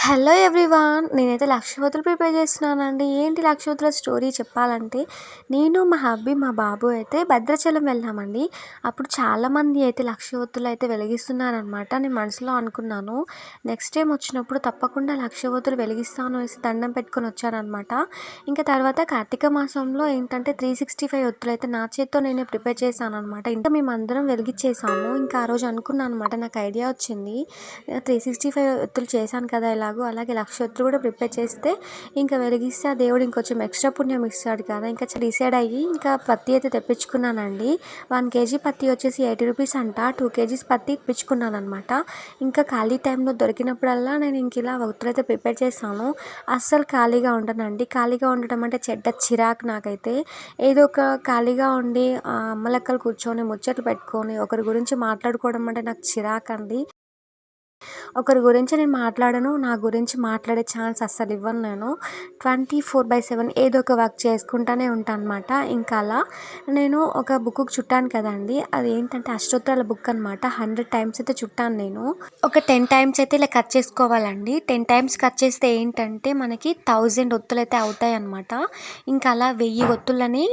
Hello everyone. నేనైతే లక్షవతులు prepare చేస్తున్నానండి. ఏంటి లక్షవతుల స్టోరీ చెప్పాలంటే, నేను మా హబ్బీ మా బాబు అయితే భద్రాచలం వెళ్ళామండి. అప్పుడు చాలామంది అయితే లక్షవతులు అయితే వెలిగిస్తున్నారనమాట. నేను మనసులో అనుకున్నాను, నెక్స్ట్ టైం వచ్చినప్పుడు తప్పకుండా లక్షవతులు వెలిగిస్తాను అనేసి దండం పెట్టుకొని వచ్చానమాట. ఇంకా తర్వాత కార్తీక మాసంలో ఏంటంటే 365 ఒత్తులు అయితే నా చేత్తో నేనే ప్రిపేర్ చేశాను అనమాట. ఇంకా మేమందరం వెలిగించేసాము. ఇంకా ఆ రోజు అనుకున్నాను అనమాట, నాకు ఐడియా వచ్చింది, 365 ఒత్తులు చేశాను కదా ఎలాగో, అలాగే లక్ష ఒత్తులు కూడా ప్రిపేర్ చేస్తే ఇంకా వెలిగిస్తే ఆ దేవుడు ఇంకొంచెం ఎక్స్ట్రా పుణ్యం ఇస్తాడు కదా. ఇంకా డిసైడ్ అయ్యి ఇంకా పత్తి అయితే తెప్పించుకున్నానండి. 1 కేజీ పత్తి వచ్చేసి 80 రూపీస్ అంట. 2 కేజీస్ పత్తి ఇప్పించుకున్నాను అనమాట. ఇంకా ఖాళీ టైంలో దొరికినప్పుడల్లా నేను ఇంక ఇలా ఒత్తులు అయితే ప్రిపేర్ చేస్తాను. అస్సలు ఖాళీగా ఉండనండి. ఖాళీగా ఉండటం అంటే చెడ్డ చిరాకు నాకైతే. ఏదో ఒక ఖాళీగా ఉండి అమ్మలక్కలు కూర్చొని ముచ్చట్లు పెట్టుకొని ఒకరి గురించి మాట్లాడుకోవడం అంటే నాకు చిరాకు అండి. ఒకరి గురించి నేను మాట్లాడను, నా గురించి మాట్లాడే ఛాన్స్ అస్సలు ఇవ్వను నేను. 24/7 ఏదో ఒక వర్క్ చేసుకుంటూనే ఉంటాను అనమాట. ఇంకా అలా నేను ఒక బుక్కు చుట్టాను కదండి, అది ఏంటంటే అష్టోత్తరాల బుక్ అనమాట. 100 టైమ్స్ అయితే చుట్టాను నేను. ఒక 10 టైమ్స్ అయితే ఇలా కట్ చేసుకోవాలండి. 10 టైమ్స్ కట్ చేస్తే ఏంటంటే మనకి 1000 ఒత్తులు అయితే అవుతాయి అనమాట. ఇంకా అలా 1000 ఒత్తులని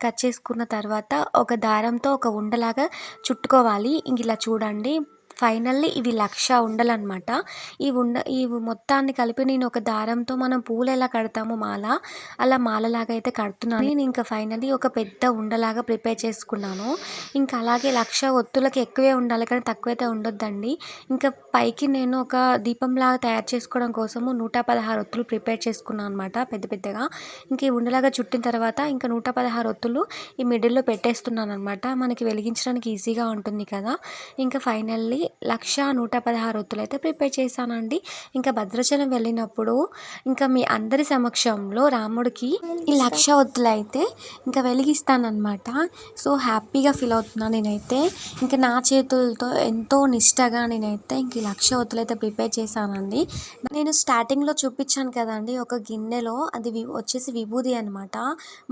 కట్ చేసుకున్న తర్వాత ఒక దారంతో ఒక ఉండలాగా చుట్టుకోవాలి. ఇంక ఇలా చూడండి, ఫైనల్లీ ఇవి 1,00,000 ఉండలనమాట. ఇవి మొత్తాన్ని కలిపి నేను ఒక దారంతో మనం పూలు ఎలా కడతామో మాల, అలా మాలలాగా అయితే కడుతున్నాను. నేను ఇంకా ఫైనల్లీ ఒక పెద్ద ఉండలాగా ప్రిపేర్ చేసుకున్నాను. ఇంకా అలాగే 1,00,000 ఒత్తులకి ఎక్కువే ఉండాలి కానీ తక్కువైతే ఉండొద్దండి. ఇంకా పైకి నేను ఒక దీపంలాగా తయారు చేసుకోవడం కోసము 116 ఒత్తులు ప్రిపేర్ చేసుకున్నాను అనమాట, పెద్ద పెద్దగా. ఇంక ఈ ఉండలాగా చుట్టిన తర్వాత ఇంకా 116 ఒత్తులు ఈ మిడిల్లో పెట్టేస్తున్నాను అనమాట, మనకి వెలిగించడానికి ఈజీగా ఉంటుంది కదా. ఇంకా ఫైనల్లీ 1,116 ఒత్తులు అయితే ప్రిపేర్ చేశానండి. ఇంకా భద్రాచలం వెళ్ళినప్పుడు ఇంకా మీ అందరి సమక్షంలో రాముడికి ఈ 1,00,000 ఒత్తులు అయితే ఇంకా వెలిగిస్తానమాట. సో హ్యాపీగా ఫీల్ అవుతున్నాను నేనైతే. ఇంకా నా చేతులతో ఎంతో నిష్టగా నేనైతే ఇంక ఈ 1,00,000 ఒత్తులు అయితే ప్రిపేర్ చేశానండి. నేను స్టార్టింగ్లో చూపించాను కదండి, ఒక గిన్నెలో అది వచ్చేసి విభూది అనమాట.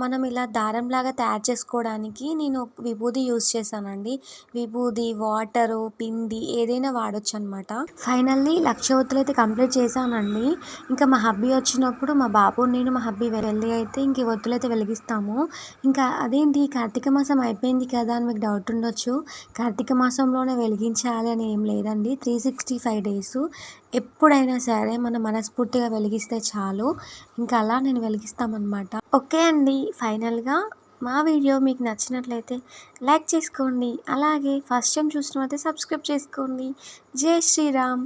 మనం ఇలా దారంలాగా తయారు చేసుకోవడానికి నేను విభూది యూజ్ చేశానండి. విభూది, వాటరు, పిండి ఏదైనా వాడొచ్చు అనమాట. ఫైనల్లీ 1,00,000 ఒత్తులు అయితే కంప్లీట్ చేశానండి. ఇంకా మా హబ్బీ వచ్చినప్పుడు మా బాబు, నేను, మా హబ్బీ వెళ్ళి అయితే ఇంక ఈ ఒత్తులు అయితే వెలిగిస్తాము. ఇంకా అదేంటి కార్తీక మాసం అయిపోయింది కదా అని మీకు డౌట్ ఉండొచ్చు. కార్తీక మాసంలోనే వెలిగించాలి అని ఏం లేదండి. 365 డేస్ ఎప్పుడైనా సరే మనం మనస్ఫూర్తిగా వెలిగిస్తే చాలు. ఇంకా అలా నేను వెలిగిస్తామన్నమాట. ఓకే అండి, ఫైనల్గా మా వీడియో మీకు నచ్చినట్లయితే లైక్ చేసుకోండి. అలాగే ఫస్ట్ టైం చూసినట్లయితే సబ్స్క్రైబ్ చేసుకోండి. జై శ్రీరామ్.